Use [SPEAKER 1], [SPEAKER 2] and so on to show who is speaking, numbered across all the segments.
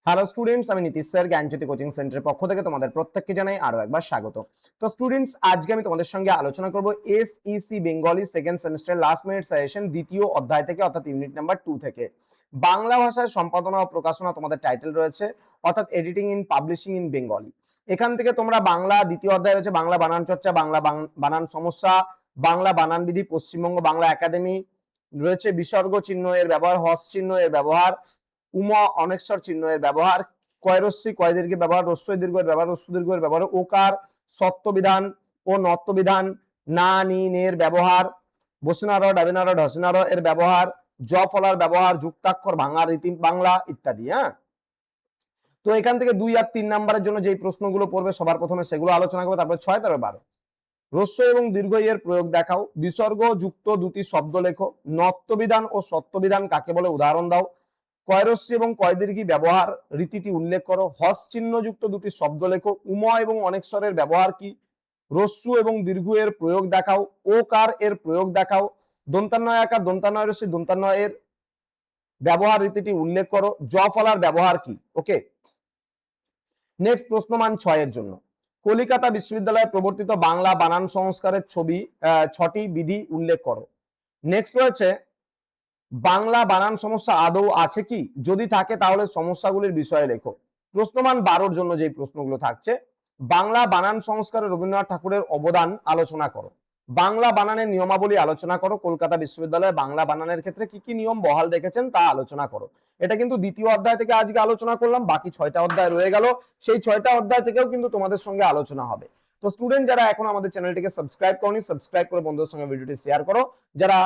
[SPEAKER 1] Hello students, আমি Nitish sir জ্ঞানজ্যোতি coaching সেন্টারের পক্ষ থেকে তোমাদের প্রত্যেককে জানাই আরো একবার স্বাগত। তো স্টুডেন্টস, আজকে আমি তোমাদের সঙ্গে আলোচনা করব SEC Bengali second semester last minute suggestion দ্বিতীয় অধ্যায় থেকে, অর্থাৎ ইউনিট নাম্বার 2 থেকে। বাংলা ভাষায় সম্পাদনা ও প্রকাশনা তোমাদের টাইটেল রয়েছে, অর্থাৎ editing in publishing in Bengali. এখান থেকে তোমরা বাংলা দ্বিতীয় অধ্যায় রয়েছে বাংলা বানান চর্চা, বাংলা বানান সমস্যা, বাংলা বানান বিধি, পশ্চিমবঙ্গ বাংলা একাডেমি রয়েছে, বিসর্গ চিহ্ন এর ব্যবহার, হস চিহ্ন এর ব্যবহার, উমা অনেশ্বর চিহ্ন এর ব্যবহার, কয়রস্যি কয় দীর্ঘের ব্যবহার, রস্যই দীর্ঘের ব্যবহার, রস্য দীর্ঘের ব্যবহার, ওকার সত্য বিধান ও নত্ব বিধান, না নি নের ব্যবহার, বসিনার ডাবিনার ঢসিনার এর ব্যবহার, জ ফলার ব্যবহার, যুক্তাক্ষর ভাঙা রীতি বাংলা ইত্যাদি। হ্যাঁ, তো এখান থেকে 2 আর 3 নম্বরের জন্য যেই প্রশ্নগুলো পড়বে সবার প্রথমে সেগুলো আলোচনা করবো, তারপরে 6 তারপরে 12। রস্য এবং দীর্ঘ এর প্রয়োগ দেখাও, বিসর্গ যুক্ত দুটি শব্দ লেখো, নত্যবিধান ও সত্যবিধান কাকে বলে উদাহরণ দাও, কয়রস্যি এবং কয়দীর্ঘী ব্যবহার রীতিটি উল্লেখ করো, হস চিহ্ন যুক্ত দুটি শব্দ লেখো, উমা এবং অনেশ্বরের ব্যবহার কি, রস্যু এবং দীর্ঘ এর প্রয়োগ দেখাও, ওকার এর প্রয়োগ দেখাও, দন্তান্বয় আকার দন্তান্বয় রস্যি দন্তান্বয় এর ব্যবহার রীতিটি উল্লেখ করো, জ ফলার ব্যবহার কি। ওকে, নেক্সট প্রশ্ন মান 6 এর জন্য, কলিকাতা বিশ্ববিদ্যালয়ে প্রবর্তিত বাংলা বানান সংস্কারের 6টি বিধি উল্লেখ করো। নেক্সট রয়েছে বাংলা বানান সমস্যা আদৌ আছে কি, যদি থাকে তাহলে সমস্যাগুলির বিষয়ে লেখো। প্রশ্নমান 12 জন্য যে প্রশ্নগুলো থাকছে, বাংলা বানান সংস্কারে রবীন্দ্রনাথ ঠাকুরের অবদান আলোচনা করো, বাংলা বানানের নিয়মাবলী আলোচনা করো, কলকাতা বিশ্ববিদ্যালয়ে বাংলা বানানের ক্ষেত্রে কি কি নিয়ম বহাল রেখেছেন তা আলোচনা করো। এটা কিন্তু দ্বিতীয় অধ্যায় থেকে আজকে আলোচনা করলাম, বাকি 6টা অধ্যায় রয়ে গেল, সেই 6টা অধ্যায় থেকেও কিন্তু তোমাদের সঙ্গে আলোচনা হবে। তো স্টুডেন্ট যারা এখন আমাদের চ্যানেলটিকে সাবস্ক্রাইব করনি, সাবস্ক্রাইব করে বন্ধুদের সঙ্গে ভিডিওটি শেয়ার করো, যারা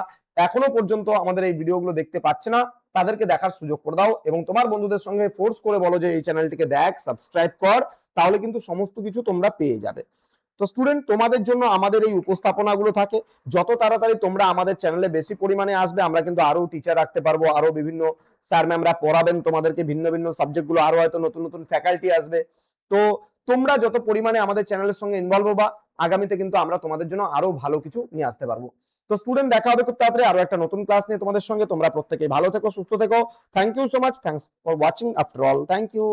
[SPEAKER 1] এখনো পর্যন্ত আমাদের এই ভিডিওগুলো দেখতে পাচ্ছে না তাদেরকে দেখার সুযোগ করে দাও, এবং তোমার বন্ধুদের সঙ্গে ফোর্স করে বলো যে এই চ্যানেলটিকে দেখ, সাবস্ক্রাইব কর, তাহলে কিন্তু সমস্ত কিছু তোমরা পেয়ে যাবে। তো স্টুডেন্ট, তোমাদের জন্য আমাদের এই উপস্থাপনাগুলো থাকে, যত তাড়াতাড়ি তোমরা আমাদের চ্যানেলে বেশি পরিমাণে আসবে আমরা কিন্তু আরো টিচার রাখতে পারবো, আরো বিভিন্ন স্যার ম্যামরা পড়াবেন তোমাদেরকে ভিন্ন ভিন্ন সাবজেক্টগুলো, আরো হয়তো নতুন নতুন ফ্যাকাল্টি আসবে। তো তোমরা যত পরিমাণে আমাদের চ্যানেলের সঙ্গে ইনভলভ হবা, আগামীতে কিন্তু আমরা তোমাদের জন্য আরো ভালো কিছু নিয়ে আসতে পারবো। তো স্টুডেন্ট, দেখা হবে খুব তাড়াতাড়ি আরো একটা নতুন ক্লাস নিয়ে তোমাদের সঙ্গে। তোমরা প্রত্যেকেই ভালো থেকো, সুস্থ থেকো। Thank you so much, thanks for watching after all, thank you.